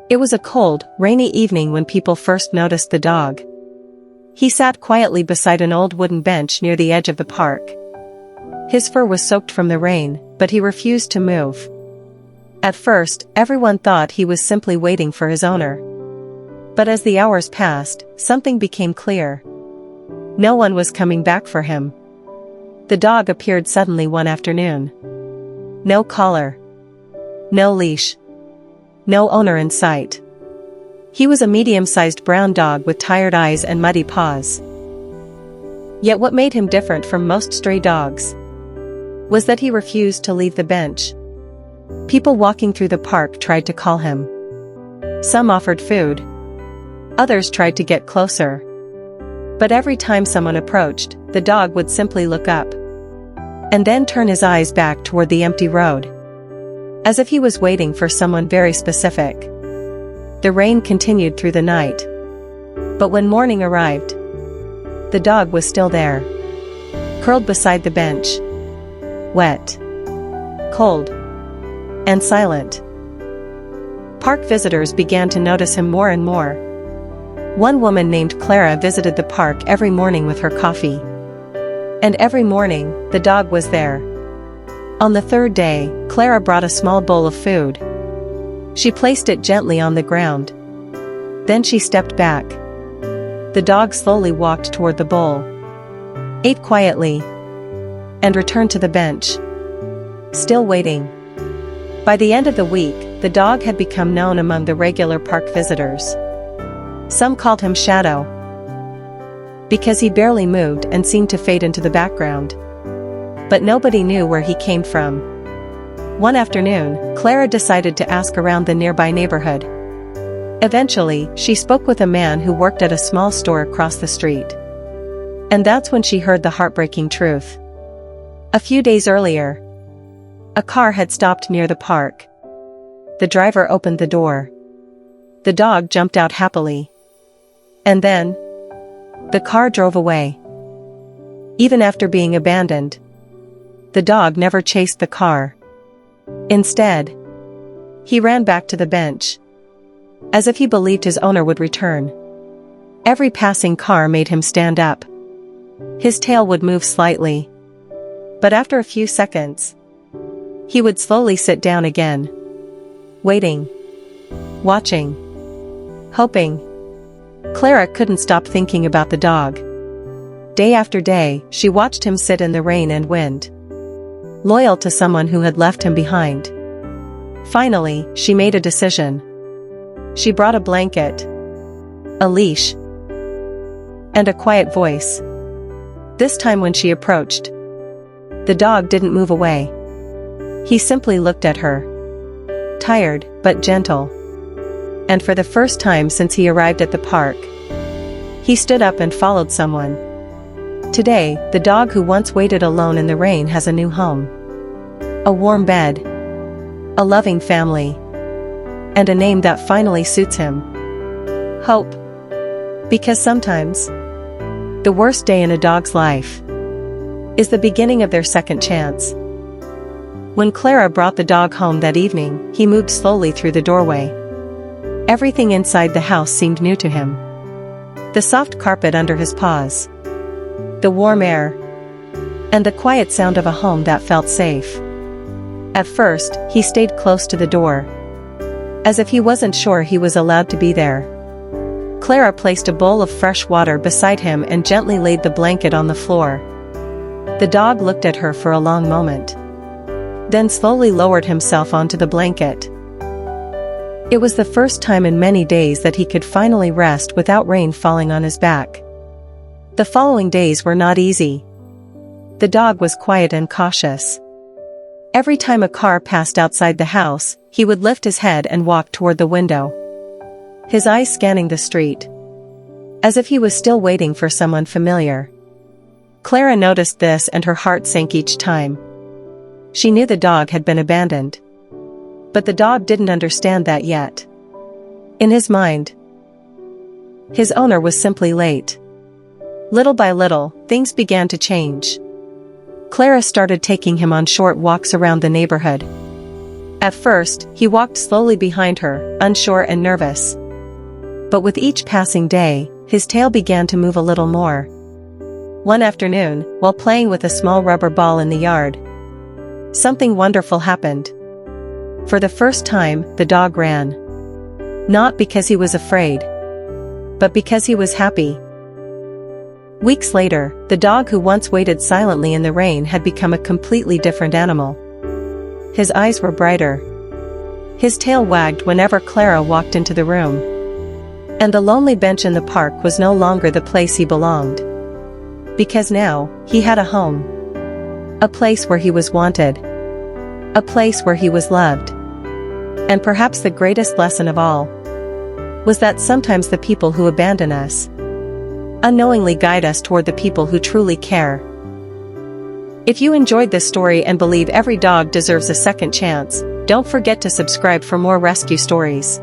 It was a cold, rainy evening when people first noticed the dog. He sat quietly beside an old wooden bench near the edge of the park. His fur was soaked from the rain, but he refused to move. At first, everyone thought he was simply waiting for his owner. But as the hours passed, something became clear. No one was coming back for him. The dog appeared suddenly one afternoon. No collar. No leash. No owner in sight. He was a medium-sized brown dog with tired eyes and muddy paws. Yet what made him different from most stray dogs was that he refused to leave the bench. People walking through the park tried to call him. Some offered food. Others tried to get closer. But every time someone approached, the dog would simply look up and then turn his eyes back toward the empty road, as if he was waiting for someone very specific. The rain continued through the night. But when morning arrived, the dog was still there, curled beside the bench, wet, cold, and silent. Park visitors began to notice him more and more. One woman named Clara visited the park every morning with her coffee. And every morning, the dog was there. On the third day, Clara brought a small bowl of food. She placed it gently on the ground. Then she stepped back. The dog slowly walked toward the bowl, ate quietly, and returned to the bench, still waiting. By the end of the week, the dog had become known among the regular park visitors. Some called him Shadow, because he barely moved and seemed to fade into the background. But nobody knew where he came from. One afternoon, Clara decided to ask around the nearby neighborhood. Eventually, she spoke with a man who worked at a small store across the street. And that's when she heard the heartbreaking truth. A few days earlier, a car had stopped near the park. The driver opened the door. The dog jumped out happily. And then, the car drove away. Even after being abandoned, the dog never chased the car. Instead, he ran back to the bench, as if he believed his owner would return. Every passing car made him stand up. His tail would move slightly. But after a few seconds, he would slowly sit down again, waiting, watching, hoping. Clara couldn't stop thinking about the dog. Day after day, she watched him sit in the rain and wind, loyal to someone who had left him behind. Finally, she made a decision. She brought a blanket, a leash, and a quiet voice. This time when she approached, the dog didn't move away. He simply looked at her, tired but gentle. And for the first time since he arrived at the park, he stood up and followed someone. Today, the dog who once waited alone in the rain has a new home. A warm bed, a loving family, and a name that finally suits him. Hope. Because sometimes, the worst day in a dog's life is the beginning of their second chance. When Clara brought the dog home that evening, he moved slowly through the doorway. Everything inside the house seemed new to him. The soft carpet under his paws, the warm air, and the quiet sound of a home that felt safe. At first, he stayed close to the door, as if he wasn't sure he was allowed to be there. Clara placed a bowl of fresh water beside him and gently laid the blanket on the floor. The dog looked at her for a long moment, then slowly lowered himself onto the blanket. It was the first time in many days that he could finally rest without rain falling on his back. The following days were not easy. The dog was quiet and cautious. Every time a car passed outside the house, he would lift his head and walk toward the window, his eyes scanning the street, as if he was still waiting for someone familiar. Clara noticed this and her heart sank each time. She knew the dog had been abandoned. But the dog didn't understand that yet. In his mind, his owner was simply late. Little by little, things began to change. Clara started taking him on short walks around the neighborhood. At first, he walked slowly behind her, unsure and nervous. But with each passing day, his tail began to move a little more. One afternoon, while playing with a small rubber ball in the yard, something wonderful happened. For the first time, the dog ran. Not because he was afraid, but because he was happy. Weeks later, the dog who once waited silently in the rain had become a completely different animal. His eyes were brighter. His tail wagged whenever Clara walked into the room. And the lonely bench in the park was no longer the place he belonged. Because now, he had a home. A place where he was wanted. A place where he was loved. And perhaps the greatest lesson of all was that sometimes the people who abandon us unknowingly guide us toward the people who truly care. If you enjoyed this story and believe every dog deserves a second chance, don't forget to subscribe for more rescue stories.